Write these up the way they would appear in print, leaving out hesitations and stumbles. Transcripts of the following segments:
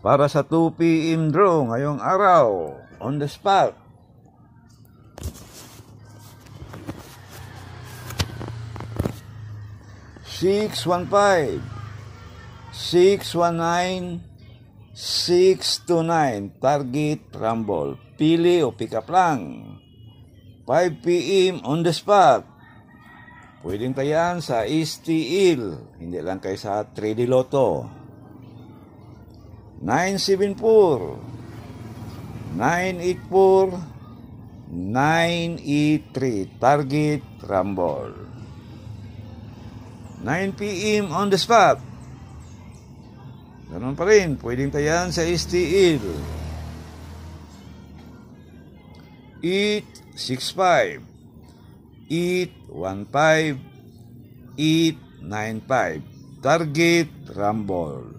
para sa 2 PM draw ngayong araw. On the spot. $615, $619, $629. Target rumble. Pili o pick up lang. 5 PM on the spot. Pwedeng tayan sa STL. Hindi lang kayo sa 3D Lotto. 974, 984, 983. Target rumble. 9 PM on the spot. Ganun pa rin. Pwedeng tayan sa STL. 865, 815, 895. Target rumble.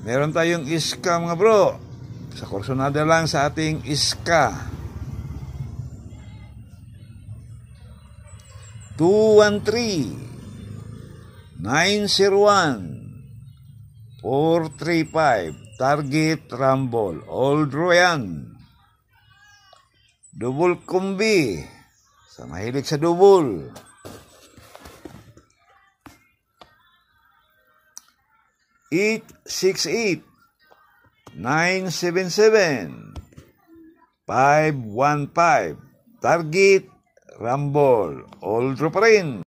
Meron tayong iska mga bro. Sa kursunada lang sa ating iska. 213, 901, 435. Target rumble. All draw yan. Double combi. Sa mahilig sa double. 868, 977, 515. Target rumble. All draw pa rin.